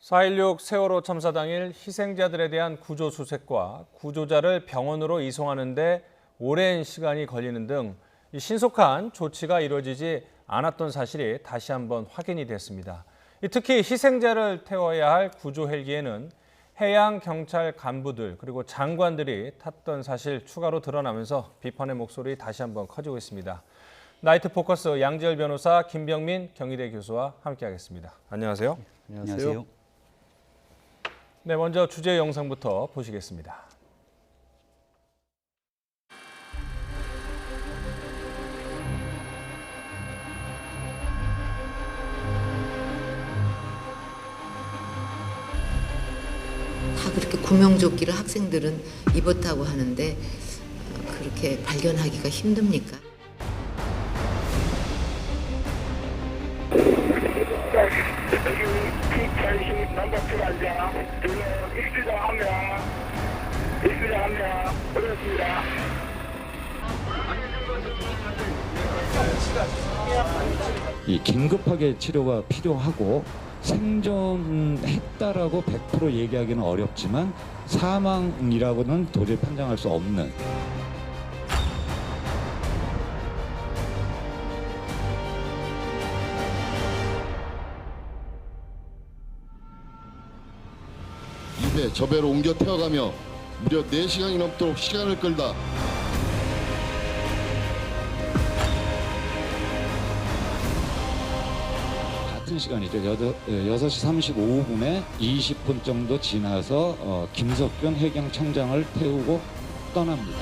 4.16 세월호 참사 당일 희생자들에 대한 구조 수색과 구조자를 병원으로 이송하는 데 오랜 시간이 걸리는 등 신속한 조치가 이루어지지 않았던 사실이 다시 한번 확인이 됐습니다. 특히 희생자를 태워야 할 구조 헬기에는 해양경찰 간부들 그리고 장관들이 탔던 사실 추가로 드러나면서 비판의 목소리 다시 한번 커지고 있습니다. 나이트 포커스 양지열 변호사, 김병민 경희대 교수와 함께하겠습니다. 안녕하세요. 안녕하세요. 네, 먼저 주제 영상부터 보시겠습니다. 다 그렇게 구명조끼를 학생들은 입었다고 하는데 그렇게 발견하기가 힘듭니까? 이 긴급하게 치료가 필요하고 생존했다라고 100% 얘기하기는 어렵지만 사망이라고는 도저히 판정할 수 없는. 이 배 저 배로 옮겨 태워가며 무려 4시간이 넘도록 시간을 끌다 같은 시간이죠. 6시 35분에 20분 정도 지나서 김석균 해경청장을 태우고 떠납니다.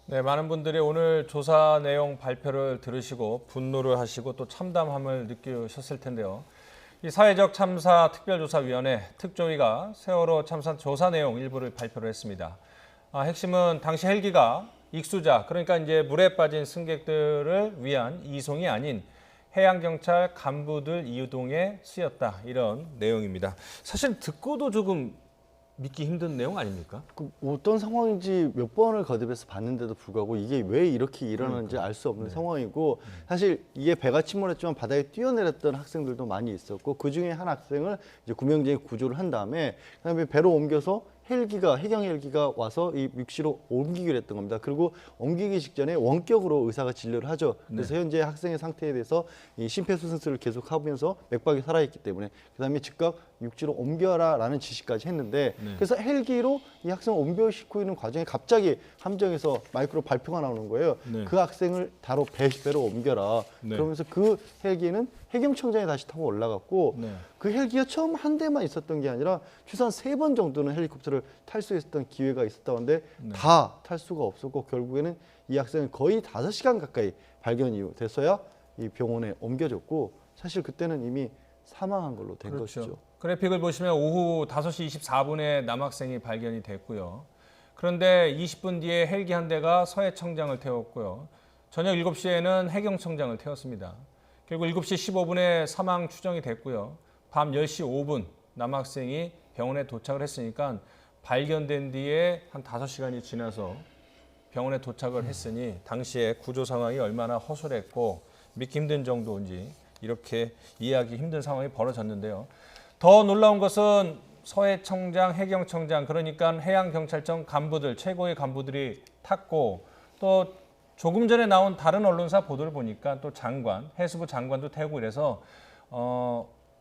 네, 많은 분들이 오늘 조사 내용 발표를 들으시고 분노를 하시고 또 참담함을 느끼셨을 텐데요. 이 사회적 참사 특별조사위원회 특조위가 세월호 참사 조사 내용 일부를 발표를 했습니다. 핵심은 당시 헬기가 익수자, 그러니까 이제 물에 빠진 승객들을 위한 이송이 아닌 해양경찰 간부들 이동에 쓰였다, 이런 내용입니다. 사실 듣고도 조금 믿기 힘든 내용 아닙니까? 어떤 상황인지 몇 번을 거듭해서 봤는데도 불구하고 이게 왜 이렇게 일어나는지 알 수 없는 상황이고, 사실 이게 배가 침몰했지만 바다에 뛰어내렸던 학생들도 많이 있었고, 그 중에 한 학생을 이제 구명정이 구조를 한 다음에 그다음에 배로 옮겨서 해경 헬기가 와서 이 육지로 옮기기로 했던 겁니다. 그리고 옮기기 직전에 원격으로 의사가 진료를 하죠. 그래서 현재 학생의 상태에 대해서 이 심폐소생술을 계속하면서 맥박이 살아있기 때문에 그다음에 즉각 육지로 옮겨라라는 지시까지 했는데, 그래서 헬기로 이 학생을 옮겨싣고 있는 과정에 갑자기 함정에서 마이크로 발표가 나오는 거예요. 그 학생을 바로 배로 옮겨라. 그러면서 그 헬기는 해경청장이 다시 타고 올라갔고, 그 헬기가 처음 한 대만 있었던 게 아니라 최소한 3번 정도는 헬리콥터를 탈 수 있었던 기회가 있었다고 하는데 다 탈 수가 없었고, 결국에는 이 학생은 거의 5시간 가까이 발견 이후 돼서야 이 병원에 옮겨졌고, 사실 그때는 이미 사망한 걸로 된 것이죠. 그래픽을 보시면 오후 5시 24분에 남학생이 발견이 됐고요. 그런데 20분 뒤에 헬기 한 대가 서해청장을 태웠고요. 저녁 7시에는 해경청장을 태웠습니다. 결국 7시 15분에 사망 추정이 됐고요. 밤 10시 5분 남학생이 병원에 도착을 했으니까 발견된 뒤에 한 5시간이 지나서 병원에 도착을 했으니 당시에 구조 상황이 얼마나 허술했고 믿기 힘든 정도인지 이렇게 이해하기 힘든 상황이 벌어졌는데요. 더 놀라운 것은 서해청장, 해경청장, 그러니까 해양경찰청 간부들, 최고의 간부들이 탔고, 또 조금 전에 나온 다른 언론사 보도를 보니까 또 장관, 해수부 장관도 태우고 이래서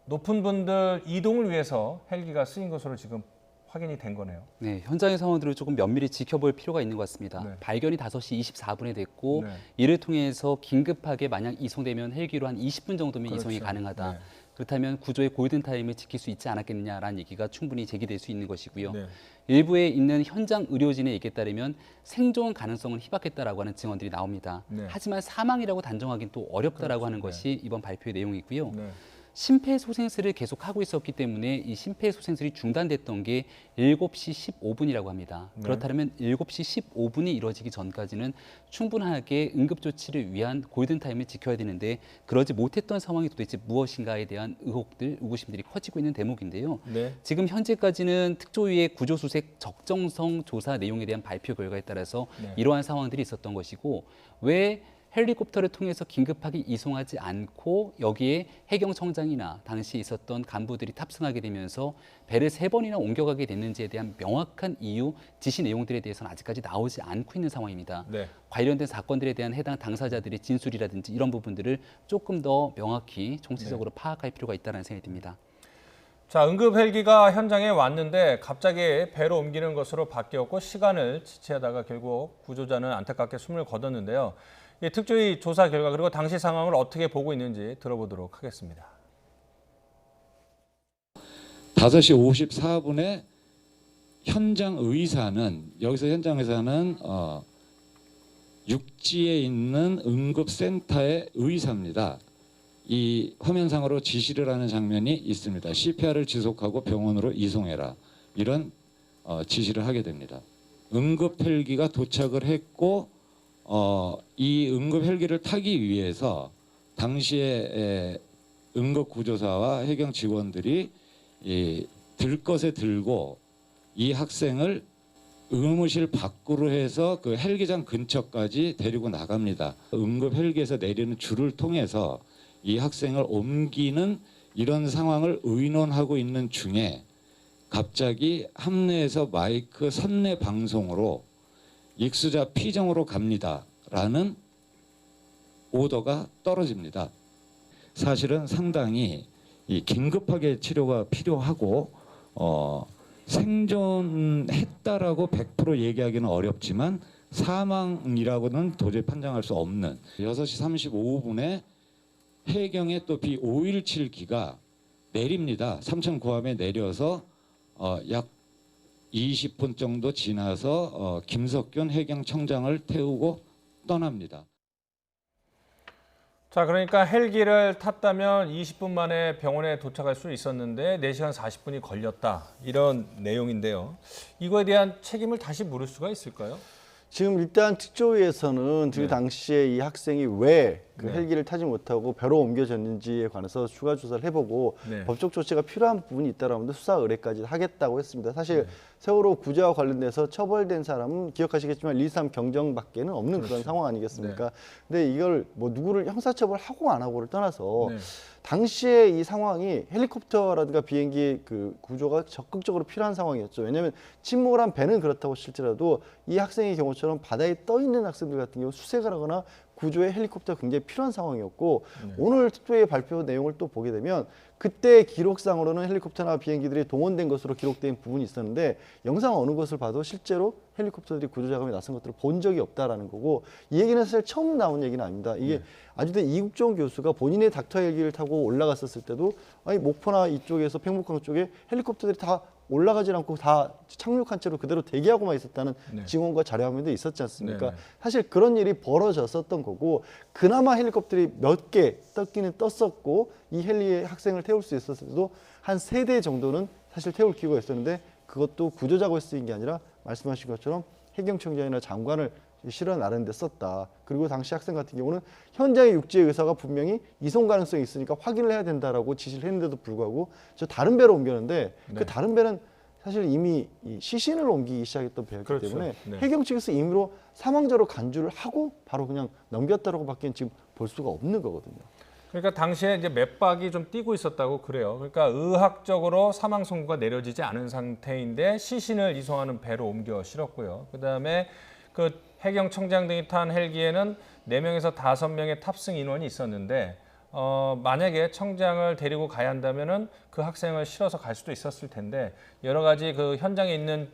높은 분들 이동을 위해서 헬기가 쓰인 것으로 지금 확인이 된 거네요. 네, 현장의 상황들을 조금 면밀히 지켜볼 필요가 있는 것 같습니다. 네. 발견이 5시 24분에 됐고, 네. 이를 통해서 긴급하게 만약 이송되면 헬기로 한 20분 정도면 그렇죠. 이송이 가능하다. 네. 그렇다면 구조의 골든타임을 지킬 수 있지 않았겠느냐라는 얘기가 충분히 제기될 수 있는 것이고요. 네. 일부에 있는 현장 의료진의 얘기에 따르면 생존 가능성은 희박했다라고 하는 증언들이 나옵니다. 네. 하지만 사망이라고 단정하기는 또 어렵다라고 하는 그렇죠. 것이 이번 발표의 내용이고요. 네. 심폐소생술을 계속 하고 있었기 때문에 이 심폐소생술이 중단됐던 게 7시 15분이라고 합니다. 그렇다면 7시 15분이 이루어지기 전까지는 충분하게 응급조치를 위한 골든타임을 지켜야 되는데 그러지 못했던 상황이 도대체 무엇인가에 대한 의혹들, 의구심들이 커지고 있는 대목인데요. 네. 지금 현재까지는 특조위의 구조수색 적정성 조사 내용에 대한 발표 결과에 따라서 이러한 상황들이 있었던 것이고 왜 헬리콥터를 통해서 긴급하게 이송하지 않고 여기에 해경청장이나 당시 있었던 간부들이 탑승하게 되면서 배를 3번이나 옮겨가게 됐는지에 대한 명확한 이유, 지시 내용들에 대해서는 아직까지 나오지 않고 있는 상황입니다. 네. 관련된 사건들에 대한 해당 당사자들의 진술이라든지 이런 부분들을 조금 더 명확히 총체적으로 파악할 필요가 있다는 생각이 듭니다. 자, 응급 헬기가 현장에 왔는데 갑자기 배로 옮기는 것으로 바뀌었고 시간을 지체하다가 결국 구조자는 안타깝게 숨을 거뒀는데요. 이 특조위 조사 결과 그리고 당시 상황을 어떻게 보고 있는지 들어보도록 하겠습니다. 5시 54분에 현장 의사는 여기서 현장 의사는 육지에 있는 응급센터의 의사입니다. 이 화면상으로 지시를 하는 장면이 있습니다. CPR을 지속하고 병원으로 이송해라. 이런 지시를 하게 됩니다. 응급 헬기가 도착을 했고 이 응급 헬기를 타기 위해서 당시에 응급 구조사와 해경 직원들이 들 것에 들고 이 학생을 의무실 밖으로 해서 그 헬기장 근처까지 데리고 나갑니다. 응급 헬기에서 내리는 줄을 통해서 이 학생을 옮기는 이런 상황을 의논하고 있는 중에 갑자기 함내에서 마이크 선내 방송으로 익수자 피정으로 갑니다라는 오더가 떨어집니다. 사실은 상당히 긴급하게 치료가 필요하고 생존했다라고 100% 얘기하기는 어렵지만 사망이라고는 도저히 판정할 수 없는 6시 35분에 해경의 또 B517기가 내립니다. 삼천 구함에 내려서 약 20분 정도 지나서 김석균 해경청장을 태우고 떠납니다. 자, 그러니까 헬기를 탔다면 20분 만에 병원에 도착할 수 있었는데 4시간 40분이 걸렸다. 이런 내용인데요. 이거에 대한 책임을 다시 물을 수가 있을까요? 지금 일단 특조위에서는 그 당시에 이 학생이 왜 그 헬기를 타지 못하고 배로 옮겨졌는지에 관해서 추가 조사를 해보고 법적 조치가 필요한 부분이 있다라면 수사 의뢰까지 하겠다고 했습니다. 사실 세월호 구조와 관련돼서 처벌된 사람은 기억하시겠지만 123 경정밖에는 없는 그런 상황 아니겠습니까? 근데 이걸 뭐 누구를 형사처벌하고 안 하고를 떠나서 당시에 이 상황이 헬리콥터라든가 비행기 그 구조가 적극적으로 필요한 상황이었죠. 왜냐하면 침몰을 한 배는 그렇다고 실지라도 이 학생의 경우처럼 바다에 떠 있는 학생들 같은 경우 수색을 하거나 구조에 헬리콥터가 굉장히 필요한 상황이었고 오늘 특조위의 발표 내용을 또 보게 되면 그때 기록상으로는 헬리콥터나 비행기들이 동원된 것으로 기록된 부분이 있었는데 영상 어느 것을 봐도 실제로 헬리콥터들이 구조작업에 나선 것들을 본 적이 없다라는 거고 이 얘기는 사실 처음 나온 얘기는 아닙니다. 이게 아주대 이국종 교수가 본인의 닥터 헬기를 타고 올라갔었을 때도 아니 목포나 이쪽에서 팽목항 쪽에 헬리콥터들이 다 올라가지 않고 다 착륙한 채로 그대로 대기하고만 있었다는 증언과 자료화면도 있었지 않습니까? 사실 그런 일이 벌어졌었던 거고 그나마 헬리콥터들이 몇 개 떴기는 떴었고 이 헬리에 학생을 태울 수 있었을 때도 한 3대 정도는 사실 태울 기회가 있었는데 그것도 구조작업에 쓰인 게 아니라 말씀하신 것처럼 해경청장이나 장관을 실어 나르는 데 썼다. 그리고 당시 학생 같은 경우는 현장의 육지의 의사가 분명히 이송 가능성이 있으니까 확인을 해야 된다라고 지시를 했는데도 불구하고 저 다른 배로 옮겼는데 그 다른 배는 사실 이미 이 시신을 옮기기 시작했던 배였기 때문에 해경 측에서 임의로 사망자로 간주를 하고 바로 그냥 넘겼다라고밖에 지금 볼 수가 없는 거거든요. 그러니까 당시에 이제 맥박이 좀 뛰고 있었다고 그래요. 그러니까 의학적으로 사망 선고가 내려지지 않은 상태인데 시신을 이송하는 배로 옮겨 실었고요. 그다음에 그 해경청장 등이 탄 헬기에는 4명에서 5명의 탑승 인원이 있었는데 만약에 청장을 데리고 가야 한다면은 그 학생을 실어서 갈 수도 있었을 텐데 여러 가지 그 현장에 있는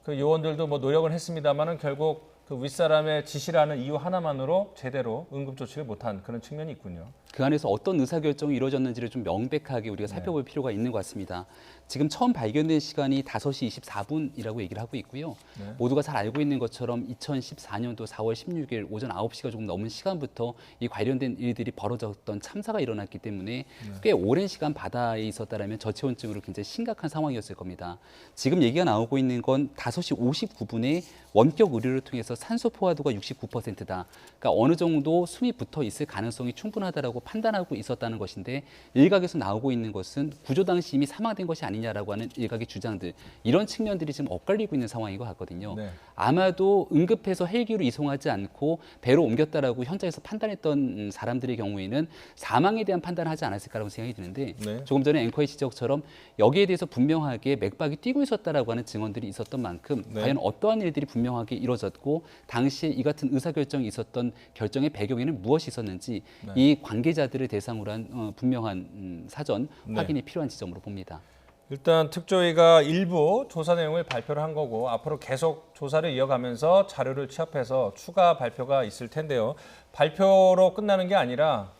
그 요원들도 뭐 노력은 했습니다만은 결국 그 윗사람의 지시라는 이유 하나만으로 제대로 응급 조치를 못한 그런 측면이 있군요. 그 안에서 어떤 의사결정이 이루어졌는지를 좀 명백하게 우리가 살펴볼 필요가 있는 것 같습니다. 지금 처음 발견된 시간이 5시 24분이라고 얘기를 하고 있고요. 네. 모두가 잘 알고 있는 것처럼 2014년도 4월 16일 오전 9시가 조금 넘은 시간부터 이 관련된 일들이 벌어졌던 참사가 일어났기 때문에 꽤 오랜 시간 바다에 있었다라면 저체온증으로 굉장히 심각한 상황이었을 겁니다. 지금 얘기가 나오고 있는 건 5시 59분에 원격 의료를 통해서 산소 포화도가 69%다. 그러니까 어느 정도 숨이 붙어 있을 가능성이 충분하다라고 판단하고 있었다는 것인데 일각에서 나오고 있는 것은 구조 당시 이미 사망된 것이 아니냐라고 하는 일각의 주장들 이런 측면들이 지금 엇갈리고 있는 상황인 것 같거든요. 네. 아마도 응급해서 헬기로 이송하지 않고 배로 옮겼다라고 현장에서 판단했던 사람들의 경우에는 사망에 대한 판단을 하지 않았을까라고 생각이 드는데 네. 조금 전에 앵커의 지적처럼 여기에 대해서 분명하게 맥박이 뛰고 있었다라고 하는 증언들이 있었던 만큼 네. 과연 어떠한 일들이 분명하게 이루어졌고 당시에 이 같은 의사결정이 있었던 결정의 배경에는 무엇이 있었는지 네. 이 관계자들을 대상으로 한 분명한 사전 네. 확인이 필요한 지점으로 봅니다. 일단 특조위가 일부 조사 내용을 발표를 한 거고 앞으로 계속 조사를 이어가면서 자료를 취합해서 추가 발표가 있을 텐데요. 발표로 끝나는 게 아니라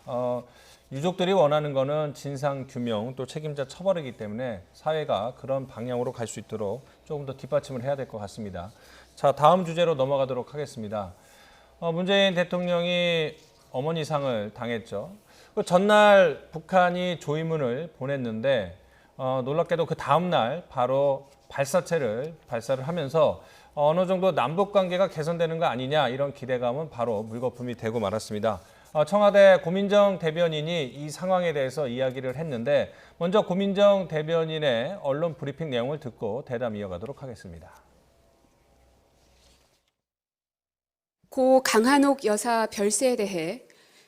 유족들이 원하는 거는 진상 규명 또 책임자 처벌이기 때문에 사회가 그런 방향으로 갈 수 있도록 조금 더 뒷받침을 해야 될 것 같습니다. 자, 다음 주제로 넘어가도록 하겠습니다. 문재인 대통령이 어머니상을 당했죠. 그 전날 북한이 조의문을 보냈는데 놀랍게도 그 다음 날 바로 발사체를 발사를 하면서 어느 정도 남북 관계가 개선되는 거 아니냐 이런 기대감은 바로 물거품이 되고 말았습니다. 청와대 고민정 대변인이 이 상황에 대해서 이야기를 했는데 먼저 고민정 대변인의 언론 브리핑 내용을 듣고 대담 이어가도록 하겠습니다. 고 강한옥 여사 별세에 대해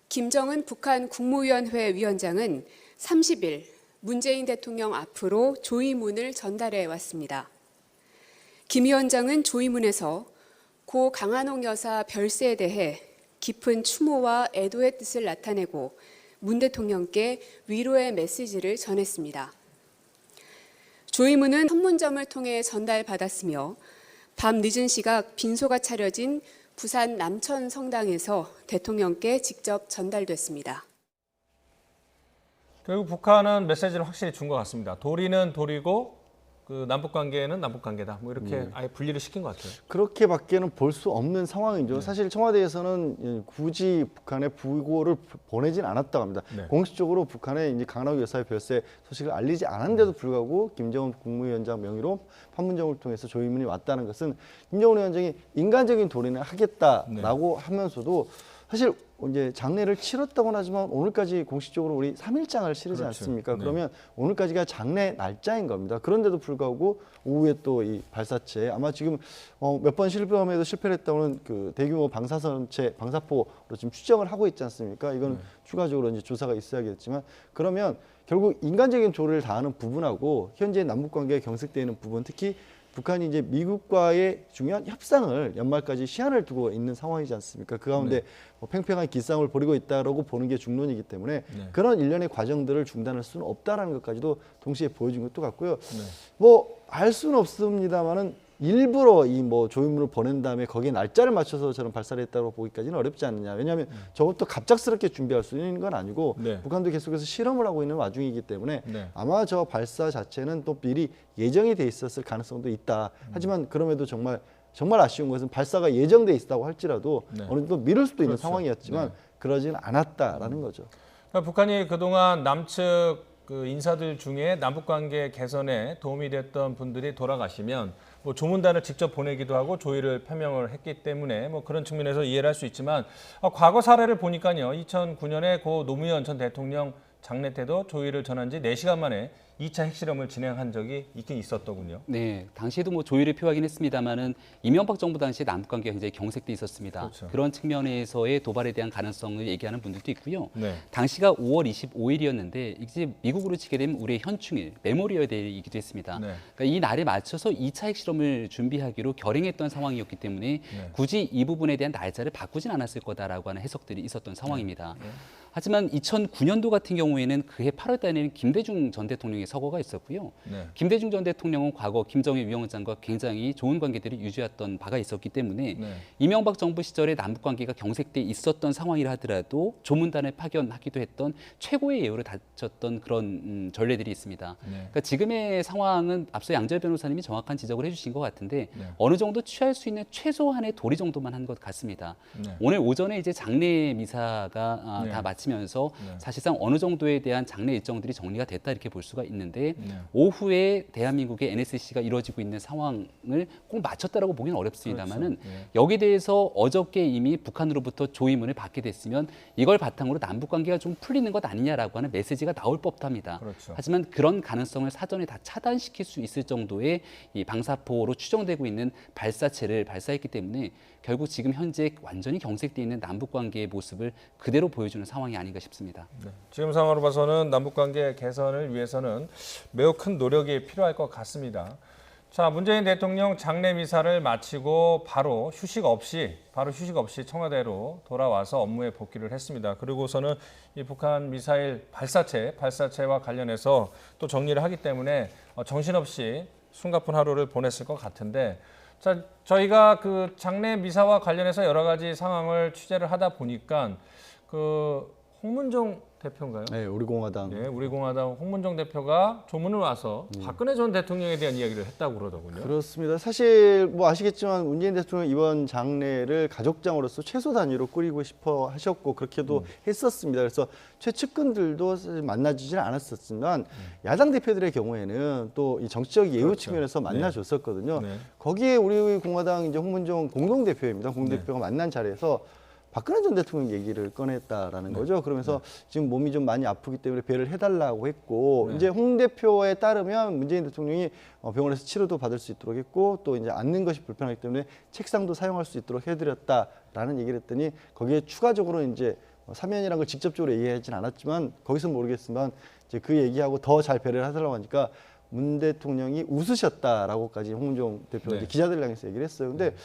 김정은 북한 국무위원회 위원장은 30일 문재인 대통령 앞으로 조의문을 전달해 왔습니다. 김 위원장은 조의문에서 고 강한옥 여사 별세에 대해 깊은 추모와 애도의 뜻을 나타내고 문 대통령께 위로의 메시지를 전했습니다. 조의문은 선문점을 통해 전달받았으며 밤 늦은 시각 빈소가 차려진 부산 남천 성당에서 대통령께 직접 전달됐습니다. 결국 북한은 메시지를 확실히 준 것 같습니다. 도리는 도리고 그 남북 관계는 남북 관계다. 뭐 이렇게 아예 분리를 시킨 것 같아요. 그렇게밖에는 볼 수 없는 상황이죠. 사실 청와대에서는 굳이 북한에 부고를 보내진 않았다고 합니다. 네. 공식적으로 북한에 이제 강한옥 여사의 별세 소식을 알리지 않았는데도 불구하고 김정은 국무위원장 명의로 판문점을 통해서 조의문이 왔다는 것은 김정은 위원장이 인간적인 도리는 하겠다라고 하면서도 사실 이제 장례를 치렀다고는 하지만 오늘까지 공식적으로 우리 3일장을 치르지 그렇죠. 않습니까? 네. 그러면 오늘까지가 장례 날짜인 겁니다. 그런데도 불구하고 오후에 또 이 발사체 아마 지금 몇 번 실험에도 실패를 했다고는 그 대규모 방사선체 방사포로 지금 추정을 하고 있지 않습니까? 이건 추가적으로 이제 조사가 있어야겠지만 그러면 결국 인간적인 조를 다하는 부분하고 현재 남북 관계가 경색되어 있는 부분 특히 북한이 이제 미국과의 중요한 협상을 연말까지 시한을 두고 있는 상황이지 않습니까? 그 가운데 뭐 팽팽한 기싸움을 벌이고 있다라고 보는 게 중론이기 때문에 그런 일련의 과정들을 중단할 수는 없다라는 것까지도 동시에 보여준 것도 같고요. 뭐 알 수는 없습니다만은 일부러 이 뭐 조의문을 보낸 다음에 거기에 날짜를 맞춰서 저런 발사를 했다고 보기까지는 어렵지 않느냐. 왜냐하면 저것도 갑작스럽게 준비할 수 있는 건 아니고 네. 북한도 계속해서 실험을 하고 있는 와중이기 때문에 네. 아마 저 발사 자체는 또 미리 예정이 돼 있었을 가능성도 있다. 하지만 그럼에도 정말 아쉬운 것은 발사가 예정돼 있다고 할지라도 어느 정도 미룰 수도 있는 그렇죠. 상황이었지만 그러지는 않았다라는 거죠. 그러니까 북한이 그동안 남측 그 인사들 중에 남북관계 개선에 도움이 됐던 분들이 돌아가시면 뭐 조문단을 직접 보내기도 하고 조의를 표명을 했기 때문에 뭐 그런 측면에서 이해를 할 수 있지만 과거 사례를 보니까요. 2009년에 고 노무현 전 대통령 장례 때도 조의를 전한 지 4시간 만에 2차 핵실험을 진행한 적이 있긴 있었더군요. 네, 당시에도 뭐 조의를 표하긴 했습니다만은 이명박 정부 당시에 남북 관계가 굉장히 경색돼 있었습니다. 그렇죠. 그런 측면에서의 도발에 대한 가능성을 얘기하는 분들도 있고요. 네. 당시가 5월 25일이었는데 이제 미국으로 치게 되면 우리의 현충일, 메모리얼 데이이기도 했습니다. 네. 그러니까 이 날에 맞춰서 2차 핵실험을 준비하기로 결행했던 상황이었기 때문에 굳이 이 부분에 대한 날짜를 바꾸진 않았을 거다라고 하는 해석들이 있었던 상황입니다. 하지만 2009년도 같은 경우에는 그해 8월 달에는 김대중 전 대통령의 서거가 있었고요. 네. 김대중 전 대통령은 과거 김정일 위원장과 굉장히 좋은 관계들을 유지했던 바가 있었기 때문에 네. 이명박 정부 시절에 남북 관계가 경색돼 있었던 상황이라 하더라도 조문단을 파견하기도 했던 최고의 예우를 다쳤던 그런 전례들이 있습니다. 네. 그러니까 지금의 상황은 앞서 양절 변호사님이 정확한 지적을 해주신 것 같은데 네. 어느 정도 취할 수 있는 최소한의 도리 정도만 한 것 같습니다. 네. 오늘 오전에 이제 장례 미사가 네. 다 마치면서 네. 사실상 어느 정도에 대한 장례 일정들이 정리가 됐다 이렇게 볼 수가 있는데 네. 오후에 대한민국의 NSC가 이루어지고 있는 상황을 꼭 맞췄다라고 보기는 어렵습니다만은 그렇죠. 네. 여기에 대해서 어저께 이미 북한으로부터 조의문을 받게 됐으면 이걸 바탕으로 남북 관계가 좀 풀리는 것 아니냐라고 하는 메시지가 나올 법도 합니다. 그렇죠. 하지만 그런 가능성을 사전에 다 차단시킬 수 있을 정도의 이 방사포로 추정되고 있는 발사체를 발사했기 때문에 결국 지금 현재 완전히 경색돼 있는 남북 관계의 모습을 그대로 보여주는 상황이 아닌가 싶습니다. 네. 지금 상황으로 봐서는 남북관계 개선을 위해서는 매우 큰 노력이 필요할 것 같습니다. 자, 문재인 대통령 장례 미사를 마치고 바로 휴식 없이 청와대로 돌아와서 업무에 복귀를 했습니다. 그리고서는 이 북한 미사일 발사체와 관련해서 또 정리를 하기 때문에 정신없이 숨가쁜 하루를 보냈을 것 같은데, 자, 저희가 그 장례 미사와 관련해서 여러 가지 상황을 취재를 하다 보니까 그 홍문종 대표인가요? 네, 우리 공화당. 네, 우리 공화당 홍문종 대표가 조문을 와서 박근혜 전 대통령에 대한 이야기를 했다고 그러더군요. 그렇습니다. 사실 뭐 아시겠지만 문재인 대통령 이번 장례를 가족장으로서 최소 단위로 꾸리고 싶어 하셨고 그렇게도 했었습니다. 그래서 최측근들도 사실 만나주지는 않았었지만 야당 대표들의 경우에는 또 이 정치적 예우 그렇죠. 측면에서 만나줬었거든요. 네. 거기에 우리 공화당 이제 홍문종 공동대표입니다. 공동대표가 만난 자리에서 박근혜 전 대통령 얘기를 꺼냈다라는 거죠. 그러면서 지금 몸이 좀 많이 아프기 때문에 배를 해달라고 했고 이제 홍 대표에 따르면 문재인 대통령이 병원에서 치료도 받을 수 있도록 했고 또 이제 앉는 것이 불편하기 때문에 책상도 사용할 수 있도록 해드렸다라는 얘기를 했더니 거기에 추가적으로 이제 사면이라는 걸 직접적으로 얘기하지는 않았지만 거기서 모르겠지만 이제 그 얘기하고 더 잘 배려를 하달라고 하니까 문 대통령이 웃으셨다라고까지 홍문종 대표가 이제 기자들을 향해서 얘기를 했어요. 근데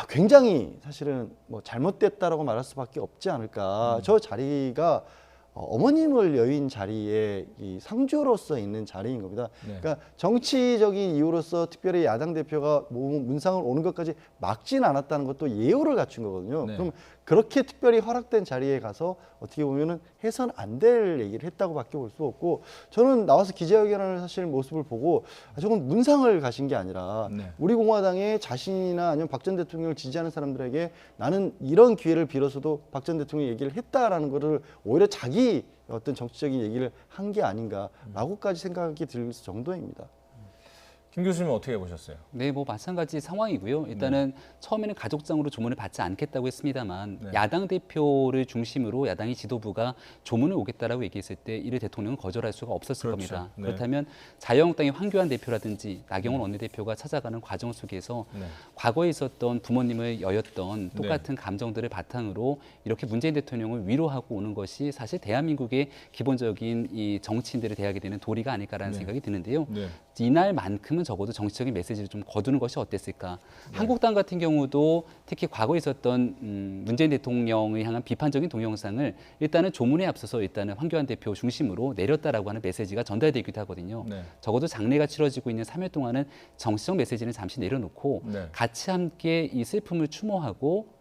굉장히 사실은 뭐 잘못됐다라고 말할 수밖에 없지 않을까. 저 자리가 어머님을 여인 자리에 이 상주로서 있는 자리인 겁니다. 네. 그러니까 정치적인 이유로서 특별히 야당 대표가 문상을 오는 것까지 막지는 않았다는 것도 예우를 갖춘 거거든요. 네. 그럼 그렇게 특별히 허락된 자리에 가서 어떻게 보면은 해서는 안 될 얘기를 했다고밖에 볼 수 없고 저는 나와서 기자회견을 하실 모습을 보고 저건 문상을 가신 게 아니라 네. 우리 공화당의 자신이나 아니면 박 전 대통령을 지지하는 사람들에게 나는 이런 기회를 빌어서도 박 전 대통령 얘기를 했다라는 거를 오히려 자기 어떤 정치적인 얘기를 한 게 아닌가라고까지 생각이 들 정도입니다. 김 교수님 어떻게 보셨어요? 네, 뭐 마찬가지 상황이고요. 일단은 처음에는 가족장으로 조문을 받지 않겠다고 했습니다만 네. 야당 대표를 중심으로 야당의 지도부가 조문을 오겠다라고 얘기했을 때 이를 대통령은 거절할 수가 없었을 그렇죠. 겁니다. 네. 그렇다면 자유한국당의 황교안 대표라든지 나경원 원내대표가 찾아가는 과정 속에서 네. 과거에 있었던 부모님을 여였던 똑같은 감정들을 바탕으로 이렇게 문재인 대통령을 위로하고 오는 것이 사실 대한민국의 기본적인 이 정치인들을 대하게 되는 도리가 아닐까라는 네. 생각이 드는데요. 네. 이날만큼은 적어도 정치적인 메시지를 좀 거두는 것이 어땠을까. 한국당 같은 경우도 특히 과거에 있었던 문재인 대통령을 향한 비판적인 동영상을 일단은 조문에 앞서서 일단은 황교안 대표 중심으로 내렸다라고 하는 메시지가 전달되기도 하거든요. 네. 적어도 장례가 치러지고 있는 3일 동안은 정치적 메시지는 잠시 내려놓고 네. 같이 함께 이 슬픔을 추모하고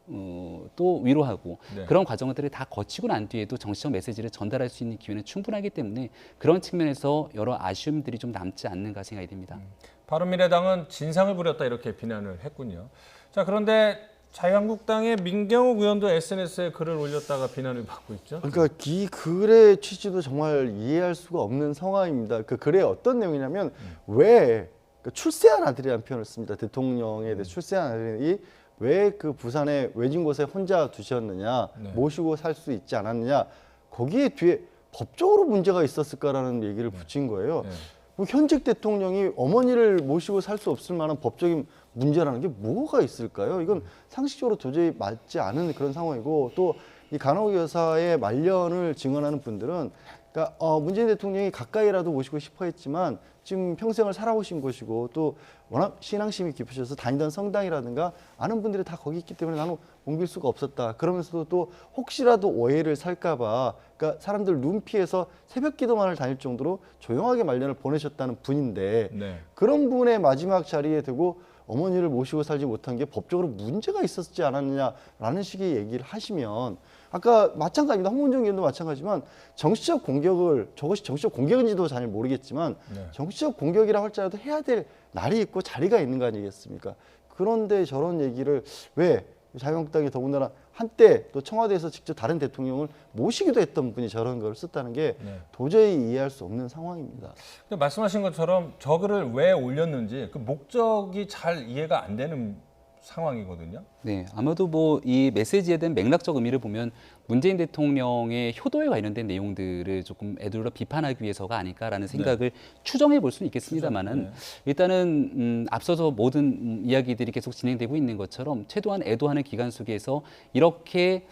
또 위로하고 네. 그런 과정들을 다 거치고 난 뒤에도 정치적 메시지를 전달할 수 있는 기회는 충분하기 때문에 그런 측면에서 여러 아쉬움들이 좀 남지 않는가 생각이 듭니다. 바른미래당은 진상을 부렸다 이렇게 비난을 했군요. 자, 그런데 자유한국당의 민경욱 의원도 SNS에 글을 올렸다가 비난을 받고 있죠. 그러니까 이 글의 취지도 정말 이해할 수가 없는 상황입니다. 그 글에 어떤 내용이냐면 왜 출세한 아들이라는 표현을 씁니다. 대통령에 대해 출세한 아들이 왜 그 부산의 외진 곳에 혼자 두셨느냐, 네. 모시고 살 수 있지 않았느냐, 거기에 뒤에 법적으로 문제가 있었을까라는 얘기를 붙인 거예요. 네. 뭐 현직 대통령이 어머니를 모시고 살 수 없을 만한 법적인 문제라는 게 뭐가 있을까요? 이건 상식적으로 도저히 맞지 않은 그런 상황이고 또 이 간혹 여사의 말년을 증언하는 분들은 그러니까 문재인 대통령이 가까이라도 모시고 싶어 했지만 지금 평생을 살아오신 곳이고 또 워낙 신앙심이 깊으셔서 다니던 성당이라든가 아는 분들이 다 거기 있기 때문에 나는 옮길 수가 없었다. 그러면서도 또 혹시라도 오해를 살까 봐 그러니까 사람들 눈 피해서 새벽 기도만을 다닐 정도로 조용하게 말년을 보내셨다는 분인데 네. 그런 분의 마지막 자리에 두고 어머니를 모시고 살지 못한 게 법적으로 문제가 있었지 않았느냐라는 식의 얘기를 하시면 아까 마찬가지입니다. 홍문정 의원도 마찬가지지만 정치적 공격을 저것이 정치적 공격인지도 잘 모르겠지만 네. 정치적 공격이라 할지라도 해야 될 날이 있고 자리가 있는 거 아니겠습니까? 그런데 저런 얘기를 왜 자유한국당이 더군다나 한때 또 청와대에서 직접 다른 대통령을 모시기도 했던 분이 저런 걸 썼다는 게 네. 도저히 이해할 수 없는 상황입니다. 근데 말씀하신 것처럼 저 글을 왜 올렸는지 그 목적이 잘 이해가 안 되는 상황이거든요. 네, 아마도 뭐 이 메시지에 대한 맥락적 의미를 보면 문재인 대통령의 효도에 관련된 내용들을 조금 애들로 비판하기 위해서가 아닐까라는 생각을 추정해 볼 수는 있겠습니다만은 일단은 앞서서 모든 이야기들이 계속 진행되고 있는 것처럼 최소한 애도하는 기간 속에서 이렇게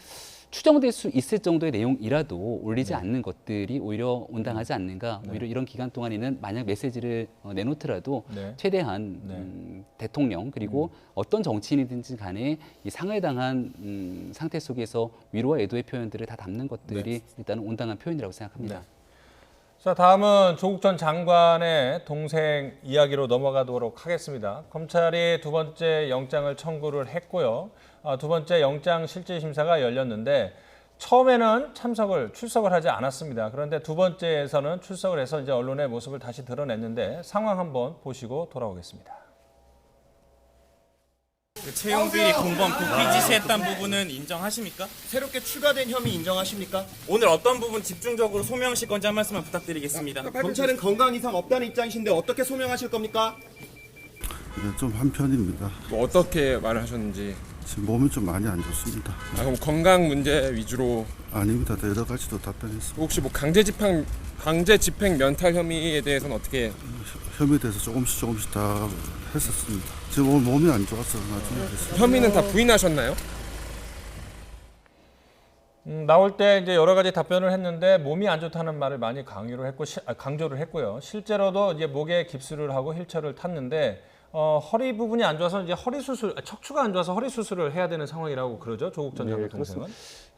추정될 수 있을 정도의 내용이라도 올리지 않는 것들이 오히려 온당하지 않는가. 오히려 이런 기간 동안에는 만약 메시지를 내놓더라도 네. 최대한 대통령 그리고 어떤 정치인이든지 간에 이 상해당한 상태 속에서 위로와 애도의 표현들을 다 담는 것들이 일단은 온당한 표현이라고 생각합니다. 네. 자, 다음은 조국 전 장관의 동생 이야기로 넘어가도록 하겠습니다. 검찰이 두 번째 영장을 청구를 했고요. 두 번째 영장 실질 심사가 열렸는데 처음에는 출석을 하지 않았습니다. 그런데 두 번째에서는 출석을 해서 이제 언론의 모습을 다시 드러냈는데 상황 한번 보시고 돌아오겠습니다. 채용 비리 공범 도피 지시했던 부분은 인정하십니까? 새롭게 추가된 혐의 인정하십니까? 오늘 어떤 부분 집중적으로 소명하실 건지 한 말씀만 부탁드리겠습니다. 검찰은 건강 이상 없다는 입장이신데 어떻게 소명하실 겁니까? 네, 좀 한편입니다. 뭐 어떻게 말을 하셨는지. 지금 몸이 좀 많이 안 좋습니다. 그럼 건강 문제 위주로? 아닙니다. 여러 가지도 답변했습니다. 혹시 뭐 강제 집행 면탈 혐의에 대해서는 어떻게? 혐의에 대해서 조금씩 다 했었습니다. 지금 오늘 몸이 안 좋아서 나중에 됐습니다. 혐의는 다 부인하셨나요? 나올 때 이제 여러 가지 답변을 했는데 몸이 안 좋다는 말을 많이 강조를 했고요. 실제로도 이제 목에 깁스를 하고 휠체어를 탔는데 허리 부분이 안 좋아서 이제 척추가 안 좋아서 허리 수술을 해야 되는 상황이라고 그러죠. 조국 전 장관 동생은.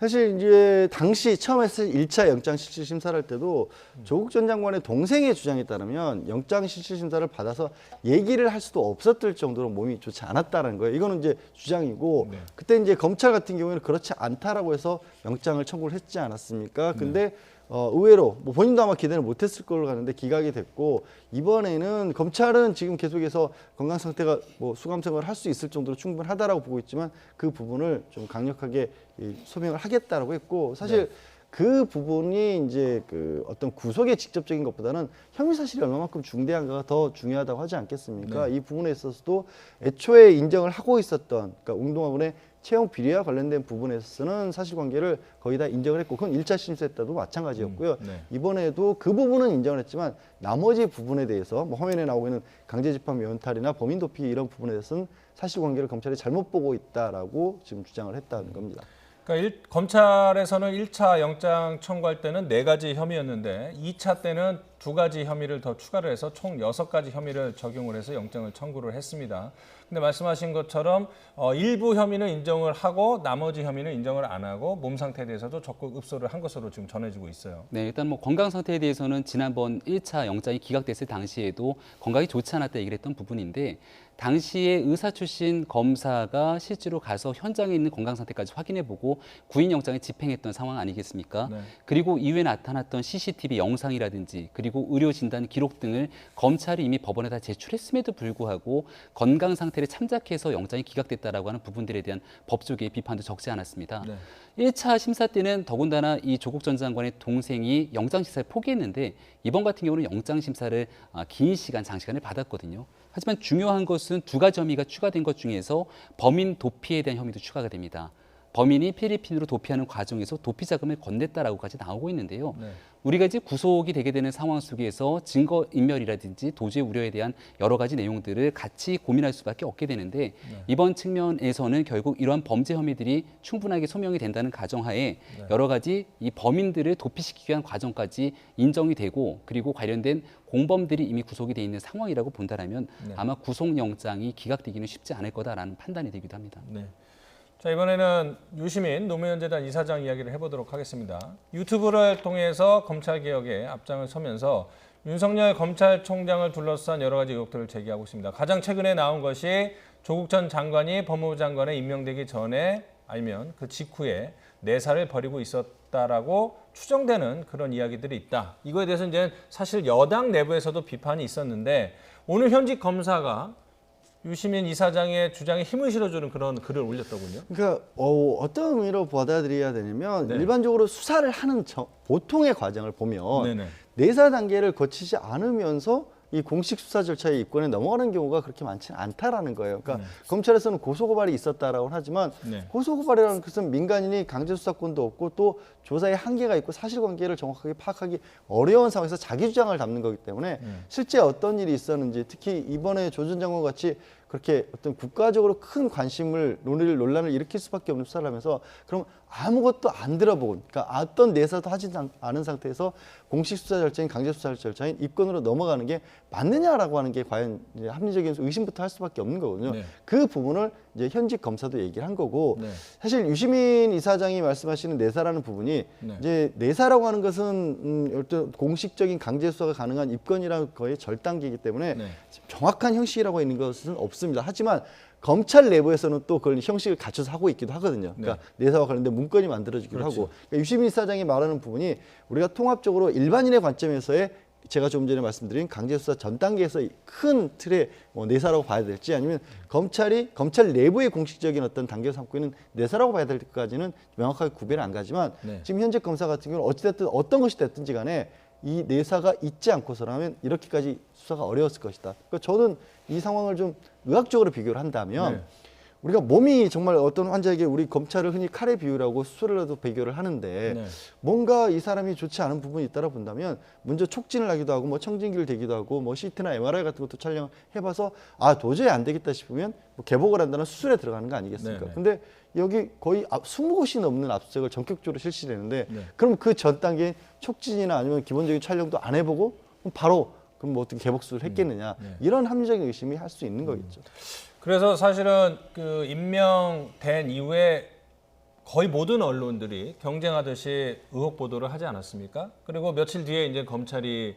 사실 이제 당시 처음 했을 1차 영장 실질 심사를 할 때도 조국 전 장관의 동생의 주장에 따르면 영장 실질 심사를 받아서 얘기를 할 수도 없었을 정도로 몸이 좋지 않았다는 거예요. 이거는 이제 주장이고 그때 이제 검찰 같은 경우에는 그렇지 않다라고 해서 영장을 청구를 했지 않았습니까? 근데 의외로 뭐 본인도 아마 기대를 못했을 걸로 가는데 기각이 됐고 이번에는 검찰은 지금 계속해서 건강 상태가 뭐 수감생활을 할 수 있을 정도로 충분하다라고 보고 있지만 그 부분을 좀 강력하게 소명을 하겠다라고 했고 사실 그 부분이 이제 그 어떤 구속의 직접적인 것보다는 혐의 사실이 얼마만큼 중대한가가 더 중요하다고 하지 않겠습니까? 이 부분에 있어서도 애초에 인정을 하고 있었던 그러니까 운동화군의 채용 비리와 관련된 부분에서는 사실관계를 거의 다 인정을 했고 그건 1차 심사 때도 마찬가지였고요. 이번에도 그 부분은 인정을 했지만 나머지 부분에 대해서 뭐 화면에 나오고 있는 강제집행 면탈이나 범인 도피 이런 부분에 대해서는 사실관계를 검찰이 잘못 보고 있다라고 지금 주장을 했다는 겁니다. 그러니까 검찰에서는 1차 영장 청구할 때는 4가지 혐의였는데 2차 때는 2가지 혐의를 더 추가를 해서 총 6가지 혐의를 적용을 해서 영장을 청구를 했습니다. 근데 말씀하신 것처럼 일부 혐의는 인정을 하고 나머지 혐의는 인정을 안 하고 몸 상태에 대해서도 적극 읍소를 한 것으로 지금 전해지고 있어요. 네, 일단 뭐 건강 상태에 대해서는 지난번 1차 영장이 기각됐을 당시에도 건강이 좋지 않았다 얘기를 했던 부분인데 당시에 의사 출신 검사가 실제로 가서 현장에 있는 건강 상태까지 확인해보고 구인영장을 집행했던 상황 아니겠습니까? 그리고 이후에 나타났던 CCTV 영상이라든지 그리고 의료 진단 기록 등을 검찰이 이미 법원에 다 제출했음에도 불구하고 건강 상태를 참작해서 영장이 기각됐다라고 하는 부분들에 대한 법조계의 비판도 적지 않았습니다. 1차 심사 때는 더군다나 이 조국 전 장관의 동생이 영장 심사를 포기했는데 이번 같은 경우는 영장 심사를 긴 시간, 장시간을 받았거든요. 하지만 중요한 것은 2가지 혐의가 추가된 것 중에서 범인 도피에 대한 혐의도 추가가 됩니다. 범인이 필리핀으로 도피하는 과정에서 도피 자금을 건넸다라고까지 나오고 있는데요. 네. 우리가 이제 구속이 되게 되는 상황 속에서 증거 인멸이라든지 도주의 우려에 대한 여러 가지 내용들을 같이 고민할 수밖에 없게 되는데 이번 측면에서는 결국 이러한 범죄 혐의들이 충분하게 소명이 된다는 가정하에 여러 가지 이 범인들을 도피시키기 위한 과정까지 인정이 되고 그리고 관련된 공범들이 이미 구속이 돼 있는 상황이라고 본다라면 아마 구속영장이 기각되기는 쉽지 않을 거다라는 판단이 되기도 합니다. 네. 자, 이번에는 유시민 노무현재단 이사장 이야기를 해보도록 하겠습니다. 유튜브를 통해서 검찰개혁에 앞장을 서면서 윤석열 검찰총장을 둘러싼 여러 가지 의혹들을 제기하고 있습니다. 가장 최근에 나온 것이 조국 전 장관이 법무부 장관에 임명되기 전에 아니면 그 직후에 내사를 벌이고 있었다라고 추정되는 그런 이야기들이 있다. 이거에 대해서 이제 사실 여당 내부에서도 비판이 있었는데 오늘 현직 검사가 유시민 이사장의 주장에 힘을 실어주는 그런 글을 올렸더군요. 그러니까 어떤 의미로 받아들여야 되냐면 네. 일반적으로 수사를 하는 보통의 과정을 보면 네네. 내사 단계를 거치지 않으면서 이 공식 수사 절차에 입건에 넘어가는 경우가 그렇게 많지는 않다라는 거예요. 그러니까 검찰에서는 고소고발이 있었다라고 하지만 네. 고소고발이라는 것은 민간인이 강제 수사권도 없고 또 조사의 한계가 있고 사실관계를 정확하게 파악하기 어려운 상황에서 자기 주장을 담는 거기 때문에 실제 어떤 일이 있었는지 특히 이번에 조 전 장관 같이 그렇게 어떤 국가적으로 큰 관심을 논란을 일으킬 수밖에 없는 수사를 하면서 그럼 아무것도 안 들어보고 그러니까 어떤 내사도 하지 않은 상태에서 공식 수사 절차인 강제 수사 절차인 입건으로 넘어가는 게 맞느냐라고 하는 게 과연 이제 합리적인 의심부터 할 수밖에 없는 거거든요. 네. 그 부분을 이제 현직 검사도 얘기를 한 거고 네. 사실 유시민 이사장이 말씀하시는 내사라는 부분이 네. 이제 내사라고 하는 것은 어떤 공식적인 강제 수사가 가능한 입건이라는 거의 절단계이기 때문에 네. 정확한 형식이라고 있는 것은 없습니다. 하지만 검찰 내부에서는 또 그걸 형식을 갖춰서 하고 있기도 하거든요. 그러니까 내사와 관련된 문건이 만들어지기도 그렇죠. 하고 그러니까 유시민 이사장이 말하는 부분이 우리가 통합적으로 일반인의 관점에서의 제가 좀 전에 말씀드린 강제수사 전 단계에서 큰 틀의 내사라고 봐야 될지 아니면 검찰 내부의 공식적인 어떤 단계를 삼고 있는 내사라고 봐야 될까지는 명확하게 구별이 안 가지만 지금 현재 검사 같은 경우는 어찌됐든 어떤 것이 됐든지 간에 이 내사가 있지 않고서라면 이렇게까지 수사가 어려웠을 것이다. 그러니까 저는 이 상황을 좀 의학적으로 비교를 한다면 우리가 몸이 정말 어떤 환자에게 우리 검찰을 흔히 칼에 비유라고 수술을라도 비교를 하는데 뭔가 이 사람이 좋지 않은 부분이 있다고 본다면 먼저 촉진을 하기도 하고 뭐 청진기를 대기도 하고 뭐 CT나 MRI 같은 것도 촬영해봐서 아 도저히 안 되겠다 싶으면 뭐 개복을 한다는 수술에 들어가는 거 아니겠습니까? 근데 여기 거의 20곳이 넘는 압수수색을 전격적으로 실시했는데 그럼 그 전 단계 촉진이나 아니면 기본적인 촬영도 안 해보고 바로 그럼 뭐 어떻게 개복 수술을 했겠느냐 이런 합리적인 의심이 할 수 있는 거겠죠. 그래서 사실은 그 임명된 이후에 거의 모든 언론들이 경쟁하듯이 의혹 보도를 하지 않았습니까? 그리고 며칠 뒤에 이제 검찰이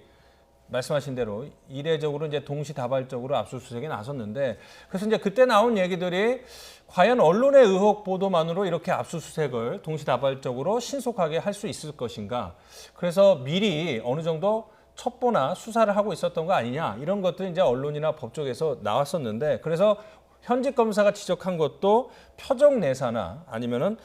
말씀하신 대로 이례적으로 이제 동시다발적으로 압수수색에 나섰는데 그래서 이제 그때 나온 얘기들이 과연 언론의 의혹 보도만으로 이렇게 압수수색을 동시다발적으로 신속하게 할 수 있을 것인가? 그래서 미리 어느 정도 첩보나 수사를 하고 있었던 거 아니냐 이런 것들이 이제 언론이나 법 쪽에서 나왔었는데 그래서 현직 검사가 지적한 것도 표적 내사나 아니면은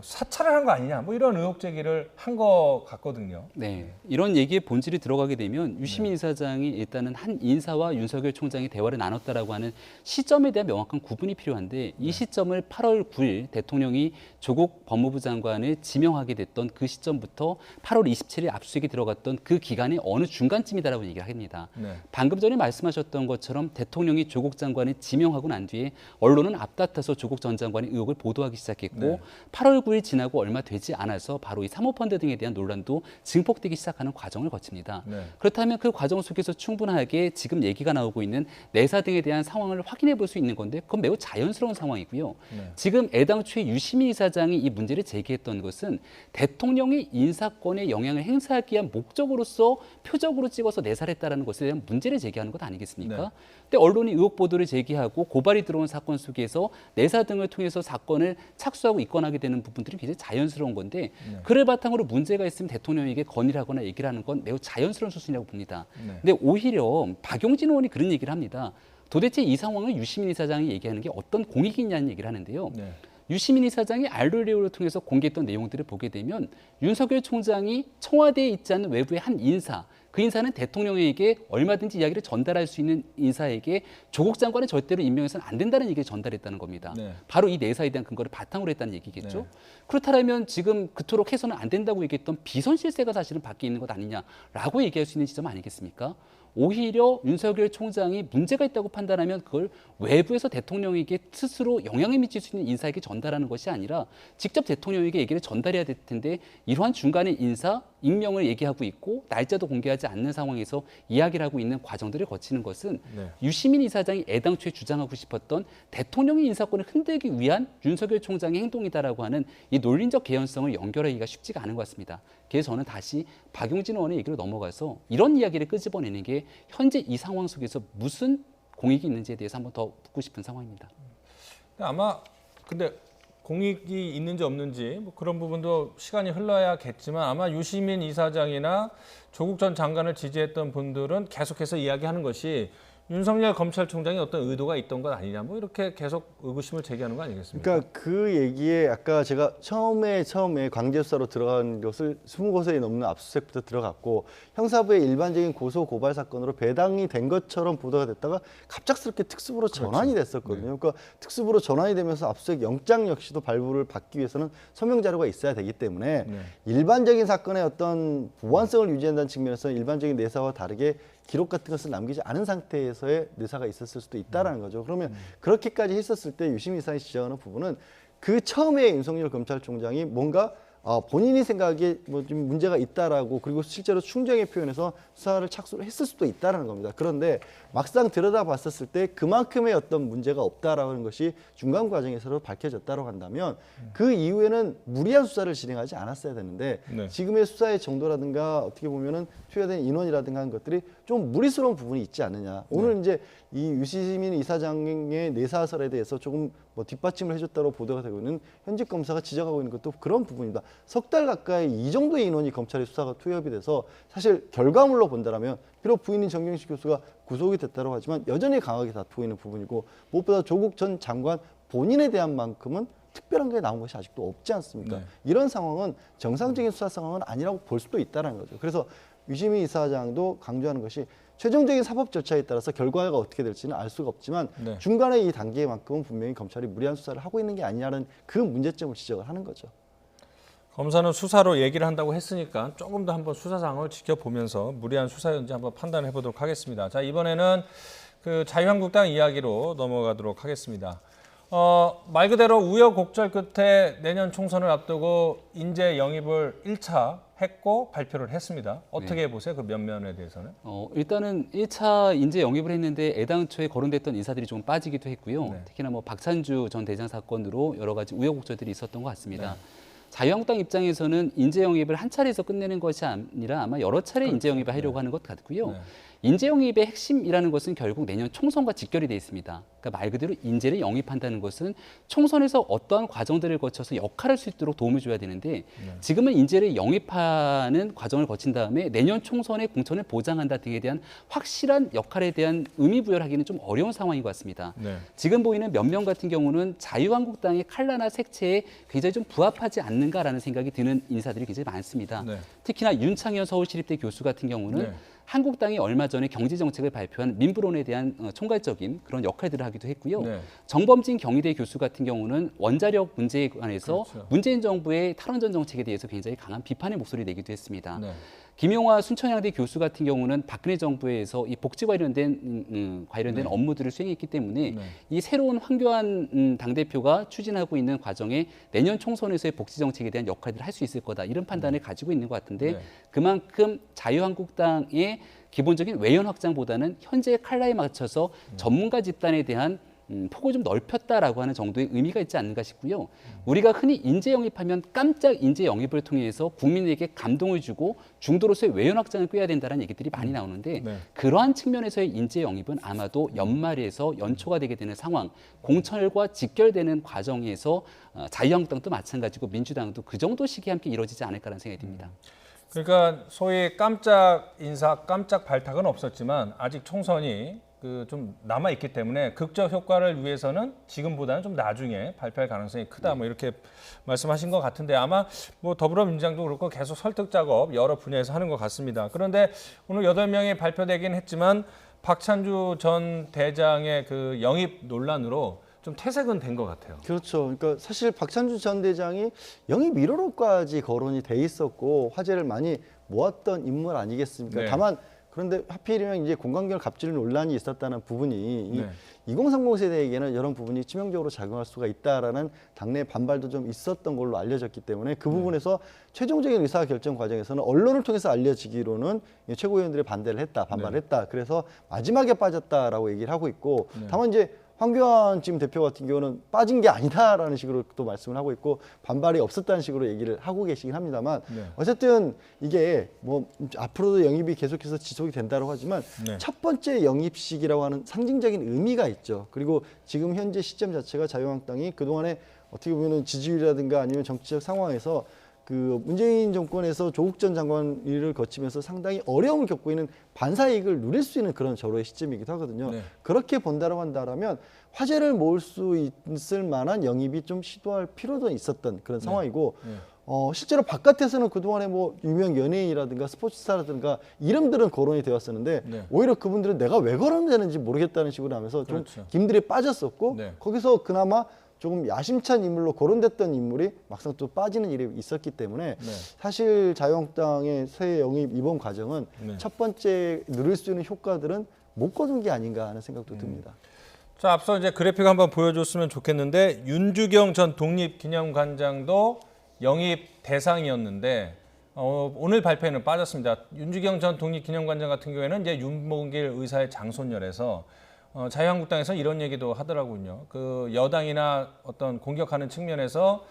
사찰을 한 거 아니냐 뭐 이런 의혹 제기를 한 것 같거든요. 네, 이런 얘기의 본질이 들어가게 되면 유시민 이사장이 일단은 한 인사와 윤석열 총장이 대화를 나눴다라고 하는 시점에 대한 명확한 구분이 필요한데 이 시점을 8월 9일 대통령이 조국 법무부 장관을 지명하게 됐던 그 시점부터 8월 27일 압수수색이 들어갔던 그 기간의 어느 중간쯤이다라고 얘기를 합니다. 방금 전에 말씀하셨던 것처럼 대통령이 조국 장관을 지명하고 난 뒤에 언론은 앞다퉈서 조국 전 장관의 의혹을 보도하기 시작했고 8월 9일 지나고 얼마 되지 않아서 바로 이 사모펀드 등에 대한 논란도 증폭되기 시작하는 과정을 거칩니다. 그렇다면 그 과정 속에서 충분하게 지금 얘기가 나오고 있는 내사 등에 대한 상황을 확인해 볼 수 있는 건데 그건 매우 자연스러운 상황이고요. 지금 애당초에 유시민 이사장이 이 문제를 제기했던 것은 대통령의 인사권에 영향을 행사하기 위한 목적으로서 표적으로 찍어서 내사를 했다는 것에 대한 문제를 제기하는 것 아니겠습니까? 근데 언론이 의혹 보도를 제기하고 고발이 들어온 사건 속에서 내사 등을 통해서 사건을 착수하고 입건하게 되는 부분들이 굉장히 자연스러운 건데 그를 바탕으로 문제가 있으면 대통령에게 건의를 하거나 얘기를 하는 건 매우 자연스러운 수순이라고 봅니다. 근데 오히려 박용진 의원이 그런 얘기를 합니다. 도대체 이 상황을 유시민 이사장이 얘기하는 게 어떤 공익이 있냐는 얘기를 하는데요. 유시민 이사장이 알로레오를 통해서 공개했던 내용들을 보게 되면 윤석열 총장이 청와대에 있지 않은 외부의 한 인사 그 인사는 대통령에게 얼마든지 이야기를 전달할 수 있는 인사에게 조국 장관을 절대로 임명해서는 안 된다는 얘기를 전달했다는 겁니다. 네. 바로 이 내사에 대한 근거를 바탕으로 했다는 얘기겠죠. 네. 그렇다면 지금 그토록 해서는 안 된다고 얘기했던 비선 실세가 사실은 밖에 있는 것 아니냐라고 얘기할 수 있는 지점 아니겠습니까? 오히려 윤석열 총장이 문제가 있다고 판단하면 그걸 외부에서 대통령에게 스스로 영향을 미칠 수 있는 인사에게 전달하는 것이 아니라 직접 대통령에게 얘기를 전달해야 될 텐데 이러한 중간에 인사, 임명을 얘기하고 있고 날짜도 공개하지 않는 상황에서 이야기를 하고 있는 과정들을 거치는 것은 네. 유시민 이사장이 애당초에 주장하고 싶었던 대통령의 인사권을 흔들기 위한 윤석열 총장의 행동이다라고 하는 이 논리적 개연성을 연결하기가 쉽지가 않은 것 같습니다. 그래서 저는 다시 박용진 의원의 얘기로 넘어가서 이런 이야기를 끄집어내는 게 현재 이 상황 속에서 무슨 공익이 있는지에 대해서 한번 더 묻고 싶은 상황입니다. 아마 근데 공익이 있는지 없는지 뭐 그런 부분도 시간이 흘러야겠지만 아마 유시민 이사장이나 조국 전 장관을 지지했던 분들은 계속해서 이야기하는 것이 윤석열 검찰총장이 어떤 의도가 있던 것 아니냐 뭐 이렇게 계속 의구심을 제기하는 거 아니겠습니까? 그러니까 그 얘기에 아까 제가 처음에 강제 수사로 들어간 것을 20곳에 넘는 압수수색부터 들어갔고 형사부의 일반적인 고소 고발 사건으로 배당이 된 것처럼 보도가 됐다가 갑작스럽게 특수부로 전환이 됐었거든요. 그러니까 특수부로 전환이 되면서 압수수색 영장 역시도 발부를 받기 위해서는 서명 자료가 있어야 되기 때문에 일반적인 사건의 어떤 보안성을 유지한다는 측면에서 일반적인 내사와 다르게 기록 같은 것을 남기지 않은 상태에서의 내사가 있었을 수도 있다라는 거죠. 그러면 그렇게까지 했었을 때 유시민 이사장이 지적하는 부분은 그 처음에 윤석열 검찰총장이 뭔가 본인이 생각하기에 뭐 좀 문제가 있다라고 그리고 실제로 충정의 표현에서 수사를 착수를 했을 수도 있다라는 겁니다. 그런데 막상 들여다봤었을 때 그만큼의 어떤 문제가 없다라는 것이 중간 과정에서 밝혀졌다고 한다면 그 이후에는 무리한 수사를 진행하지 않았어야 되는데 지금의 수사의 정도라든가 어떻게 보면은 투여된 인원이라든가 하는 것들이 좀 무리스러운 부분이 있지 않느냐. 오늘 이제 이 유시민 이사장의 내사설에 대해서 조금 뭐 뒷받침을 해줬다고 보도가 되고 있는 현직 검사가 지적하고 있는 것도 그런 부분입니다. 석 달 가까이 이 정도의 인원이 검찰의 수사가 투입이 돼서 사실 결과물로 본다라면 비록 부인인 정경식 교수가 구속이 됐다고 하지만 여전히 강하게 다투고 있는 부분이고 무엇보다 조국 전 장관 본인에 대한 만큼은 특별한 게 나온 것이 아직도 없지 않습니까? 이런 상황은 정상적인 수사 상황은 아니라고 볼 수도 있다는 거죠. 그래서 유시민 이사장도 강조하는 것이 최종적인 사법 절차에 따라서 결과가 어떻게 될지는 알 수가 없지만 중간에 이 단계만큼은 분명히 검찰이 무리한 수사를 하고 있는 게 아니냐는 그 문제점을 지적을 하는 거죠. 검사는 수사로 얘기를 한다고 했으니까 조금 더 한번 수사 상황을 지켜보면서 무리한 수사였는지 한번 판단해 보도록 하겠습니다. 자, 이번에는 그 자유한국당 이야기로 넘어가도록 하겠습니다. 말 그대로 우여곡절 끝에 내년 총선을 앞두고 인재 영입을 1차 했고 발표를 했습니다. 어떻게 보세요? 그 면면에 대해서는? 일단은 1차 인재 영입을 했는데 애당초에 거론됐던 인사들이 좀 빠지기도 했고요. 특히나 뭐 박찬주 전 대장 사건으로 여러 가지 우여곡절들이 있었던 것 같습니다. 자유한국당 입장에서는 인재 영입을 한 차례에서 끝내는 것이 아니라 아마 여러 차례 인재 영입을 하려고 하는 것 같고요. 인재 영입의 핵심이라는 것은 결국 내년 총선과 직결이 돼 있습니다. 그러니까 말 그대로 인재를 영입한다는 것은 총선에서 어떠한 과정들을 거쳐서 역할할 수 있도록 도움을 줘야 되는데 지금은 인재를 영입하는 과정을 거친 다음에 내년 총선의 공천을 보장한다 등에 대한 확실한 역할에 대한 의미 부여를 하기는 좀 어려운 상황인 것 같습니다. 지금 보이는 몇 명 같은 경우는 자유한국당의 칼라나 색채에 굉장히 좀 부합하지 않는가라는 생각이 드는 인사들이 굉장히 많습니다. 특히나 윤창현 서울시립대 교수 같은 경우는 한국당이 얼마 전에 경제정책을 발표한 민부론에 대한 총괄적인 그런 역할들을 하기도 했고요. 정범진 경희대 교수 같은 경우는 원자력 문제에 관해서 문재인 정부의 탈원전 정책에 대해서 굉장히 강한 비판의 목소리를 내기도 했습니다. 김용화 순천향대 교수 같은 경우는 박근혜 정부에서 이 복지 관련된 업무들을 수행했기 때문에 이 새로운 황교안 당대표가 추진하고 있는 과정에 내년 총선에서의 복지 정책에 대한 역할들을 할 수 있을 거다 이런 판단을 가지고 있는 것 같은데 그만큼 자유한국당의 기본적인 외연 확장보다는 현재의 칼라에 맞춰서 전문가 집단에 대한 폭을 좀 넓혔다라고 하는 정도의 의미가 있지 않는가 싶고요. 우리가 흔히 인재 영입하면 깜짝 인재 영입을 통해서 국민에게 감동을 주고 중도로서의 외연 확장을 꾀야 된다는 얘기들이 많이 나오는데 그러한 측면에서의 인재 영입은 아마도 연말에서 연초가 되게 되는 상황, 공천과 직결되는 과정에서 자유한국당도 마찬가지고 민주당도 그 정도 시기에 함께 이루어지지 않을까라는 생각이 듭니다. 그러니까 소위 깜짝 인사, 깜짝 발탁은 없었지만 아직 총선이 좀 남아 있기 때문에 극적 효과를 위해서는 지금보다는 좀 나중에 발표할 가능성이 크다. 뭐 이렇게 말씀하신 것 같은데 아마 뭐 더불어민주당도 그렇고 계속 설득 작업 여러 분야에서 하는 것 같습니다. 그런데 오늘 8명이 발표되긴 했지만 박찬주 전 대장의 그 영입 논란으로 좀 퇴색은 된 것 같아요. 그렇죠. 그러니까 사실 박찬주 전 대장이 영입 1호로까지 거론이 돼 있었고 화제를 많이 모았던 인물 아니겠습니까? 네. 다만 그런데 하필이면 이제 공관결 갑질 논란이 있었다는 부분이 이 네. 2030 세대에게는 이런 부분이 치명적으로 작용할 수가 있다라는 당내 반발도 좀 있었던 걸로 알려졌기 때문에 그 부분에서 최종적인 의사결정 과정에서는 언론을 통해서 알려지기로는 최고위원들이 반대를 했다, 반발했다. 그래서 마지막에 빠졌다라고 얘기를 하고 있고 다만 이제 황교안 지금 대표 같은 경우는 빠진 게 아니다라는 식으로 또 말씀을 하고 있고 반발이 없었다는 식으로 얘기를 하고 계시긴 합니다만 어쨌든 이게 뭐 앞으로도 영입이 계속해서 지속이 된다고 하지만 첫 번째 영입식이라고 하는 상징적인 의미가 있죠. 그리고 지금 현재 시점 자체가 자유한국당이 그동안에 어떻게 보면은 지지율이라든가 아니면 정치적 상황에서 그 문재인 정권에서 조국 전 장관 일을 거치면서 상당히 어려움을 겪고 있는 반사이익을 누릴 수 있는 그런 절호의 시점이기도 하거든요. 그렇게 본다고 한다면 화제를 모을 수 있을 만한 영입이 좀 시도할 필요도 있었던 그런 상황이고 실제로 바깥에서는 그동안에 뭐 유명 연예인이라든가 스포츠스타라든가 이름들은 거론이 되었었는데 오히려 그분들은 내가 왜 거론되는지 모르겠다는 식으로 하면서 좀 김들이 빠졌었고 거기서 그나마 조금 야심찬 인물로 거론됐던 인물이 막상 또 빠지는 일이 있었기 때문에 사실 자유한국당의 새 영입 이번 과정은 첫 번째 누릴 수 있는 효과들은 못 거둔 게 아닌가 하는 생각도 듭니다. 자, 앞서 이제 그래픽 한번 보여줬으면 좋겠는데 윤주경 전 독립기념관장도 영입 대상이었는데 오늘 발표에는 빠졌습니다. 윤주경 전 독립기념관장 같은 경우에는 이제 윤봉길 의사의 장손녀라서 자유한국당에서 이런 얘기도 하더라고요. 그 여당이나 어떤 공격하는 측면에서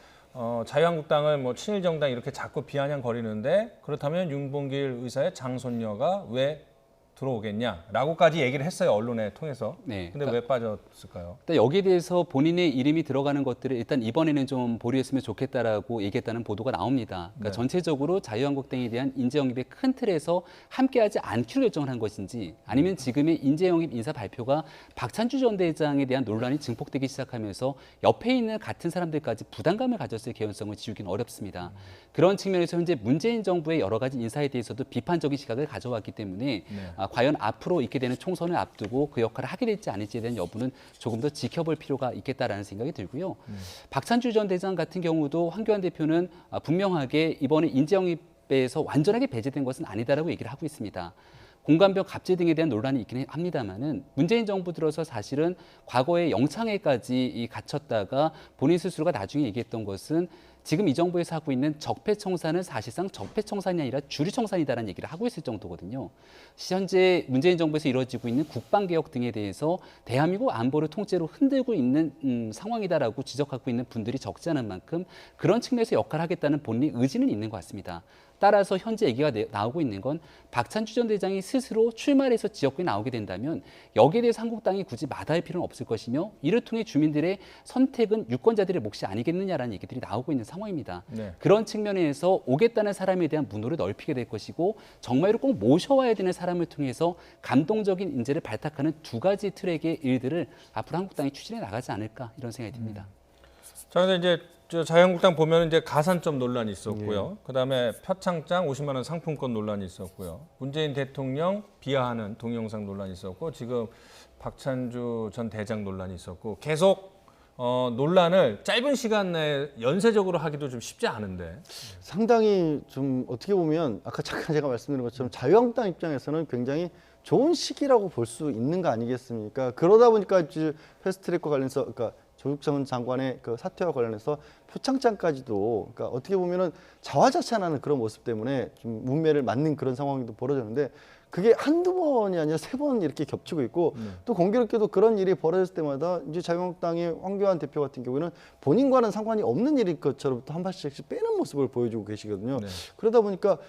자유한국당을 뭐 친일정당 이렇게 자꾸 비아냥거리는데 그렇다면 윤봉길 의사의 장손녀가 왜 들어오겠냐라고까지 얘기를 했어요. 언론에 통해서. 네. 근데 왜 빠졌을까요? 일단 여기에 대해서 본인의 이름이 들어가는 것들을 일단 이번에는 좀 보류했으면 좋겠다라고 얘기했다는 보도가 나옵니다. 그러니까 전체적으로 자유한국당에 대한 인재영입의 큰 틀에서 함께하지 않기로 결정을 한 것인지 아니면 지금의 인재영입 인사 발표가 박찬주 전 대장에 대한 논란이 증폭되기 시작하면서 옆에 있는 같은 사람들까지 부담감을 가졌을 개연성을 지우기는 어렵습니다. 그런 측면에서 현재 문재인 정부의 여러 가지 인사에 대해서도 비판적인 시각을 가져왔기 때문에 과연 앞으로 있게 되는 총선을 앞두고 그 역할을 하게 될지 아닐지에 대한 여부는 조금 더 지켜볼 필요가 있겠다라는 생각이 들고요. 박찬주 전 대장 같은 경우도 황교안 대표는 분명하게 이번에 인재영입에서 완전하게 배제된 것은 아니다라고 얘기를 하고 있습니다. 공관병 갑질 등에 대한 논란이 있긴 합니다만은 문재인 정부 들어서 사실은 과거에 영창회까지 갇혔다가 본인 스스로가 나중에 얘기했던 것은 지금 이 정부에서 하고 있는 적폐청산은 사실상 적폐청산이 아니라 주류청산이다라는 얘기를 하고 있을 정도거든요. 현재 문재인 정부에서 이루어지고 있는 국방개혁 등에 대해서 대한민국 안보를 통째로 흔들고 있는 상황이다라고 지적하고 있는 분들이 적지 않은 만큼 그런 측면에서 역할을 하겠다는 본인의 의지는 있는 것 같습니다. 따라서 현재 얘기가 나오고 있는 건 박찬주 전 대장이 스스로 출마를 해서 지역구에 나오게 된다면 여기에 대해서 한국당이 굳이 마다할 필요는 없을 것이며 이를 통해 주민들의 선택은 유권자들의 몫이 아니겠느냐라는 얘기들이 나오고 있는 상황입니다. 그런 측면에서 오겠다는 사람에 대한 문호를 넓히게 될 것이고 정말로 꼭 모셔와야 되는 사람을 통해서 감동적인 인재를 발탁하는 두 가지 트랙의 일들을 앞으로 한국당이 추진해 나가지 않을까 이런 생각이 듭니다. 자, 근데 이제 자유한국당 보면 이제 가산점 논란이 있었고요. 그다음에 표창장 50만 원 상품권 논란이 있었고요. 문재인 대통령 비하하는 동영상 논란이 있었고 지금 박찬주 전 대장 논란이 있었고 계속 논란을 짧은 시간 내에 연쇄적으로 하기도 좀 쉽지 않은데 상당히 좀 어떻게 보면 아까 잠깐 제가 말씀드린 것처럼 자유한국당 입장에서는 굉장히 좋은 시기라고 볼 수 있는 거 아니겠습니까? 그러다 보니까 이제 패스트트랙과 관련해서 그러니까 조국 전 장관의 그 사퇴와 관련해서 표창장까지도 그러니까 어떻게 보면은 자화자찬하는 그런 모습 때문에 좀 문매를 맞는 그런 상황도 벌어졌는데 그게 한두 번이 아니라 3번 이렇게 겹치고 있고 또 공교롭게도 그런 일이 벌어졌을 때마다 이제 자유한국당의 황교안 대표 같은 경우에는 본인과는 상관이 없는 일일 것처럼 또 한 발씩씩 빼는 모습을 보여주고 계시거든요. 그러다 보니까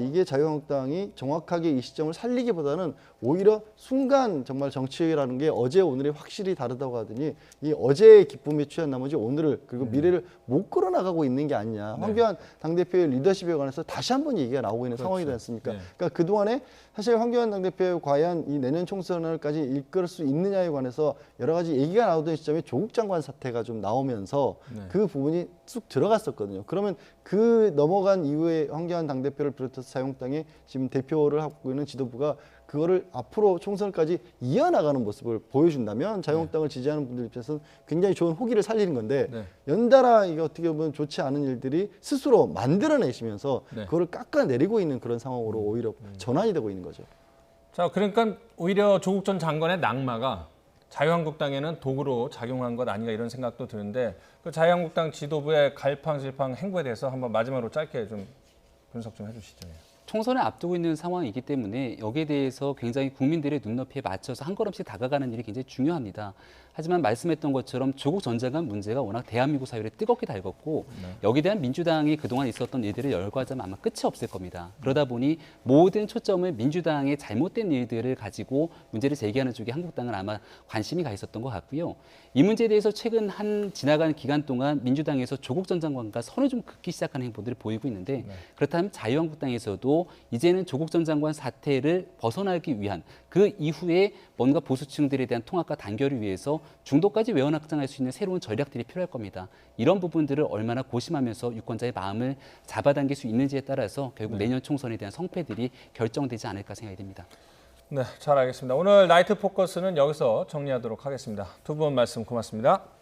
이게 자유한국당이 정확하게 이 시점을 살리기보다는 오히려 순간 정말 정치라는 게 어제 오늘이 확실히 다르다고 하더니 이 어제의 기쁨에 취한 나머지 오늘을 그리고 미래를 못 끌어나가고 있는 게 아니냐. 황교안 당대표의 리더십에 관해서 다시 한번 얘기가 나오고 있는 상황이지 않습니까? 그러니까 그동안에 사실 사실 황교안 당대표의 과연 이 내년 총선을까지 이끌 수 있느냐에 관해서 여러 가지 얘기가 나오던 시점에 조국 장관 사태가 좀 나오면서 그 부분이 쑥 들어갔었거든요. 그러면 그 넘어간 이후에 황교안 당대표를 비롯해서 자유한국당이 지금 대표를 하고 있는 지도부가 그거를 앞으로 총선까지 이어나가는 모습을 보여준다면 자유한국당을 지지하는 분들 입장에서는 굉장히 좋은 호기를 살리는 건데 연달아 이게 어떻게 보면 좋지 않은 일들이 스스로 만들어내시면서 그거를 깎아내리고 있는 그런 상황으로 오히려 전환이 되고 있는 거죠. 자, 그러니까 오히려 조국 전 장관의 낙마가 자유한국당에는 도구로 작용한 것 아닌가 이런 생각도 드는데 그 자유한국당 지도부의 갈팡질팡 행보에 대해서 한번 마지막으로 짧게 좀 분석 좀 해주시죠. 총선을 앞두고 있는 상황이기 때문에 여기에 대해서 굉장히 국민들의 눈높이에 맞춰서 한 걸음씩 다가가는 일이 굉장히 중요합니다. 하지만 말씀했던 것처럼 조국 전 장관 문제가 워낙 대한민국 사회를 뜨겁게 달궜고 여기에 대한 민주당이 그동안 있었던 일들을 열거하자면 아마 끝이 없을 겁니다. 그러다 보니 모든 초점을 민주당의 잘못된 일들을 가지고 문제를 제기하는 쪽에 한국당은 아마 관심이 가 있었던 것 같고요. 이 문제에 대해서 최근 지나간 기간 동안 민주당에서 조국 전 장관과 선을 좀 긋기 시작하는 행보들을 보이고 있는데 그렇다면 자유한국당에서도 이제는 조국 전 장관 사태를 벗어나기 위한 그 이후에 뭔가 보수층들에 대한 통합과 단결을 위해서 중도까지 외연 확장할 수 있는 새로운 전략들이 필요할 겁니다. 이런 부분들을 얼마나 고심하면서 유권자의 마음을 잡아당길 수 있는지에 따라서 결국 내년 총선에 대한 성패들이 결정되지 않을까 생각이 듭니다. 네, 잘 알겠습니다. 오늘 나이트 포커스는 여기서 정리하도록 하겠습니다. 두 분 말씀 고맙습니다.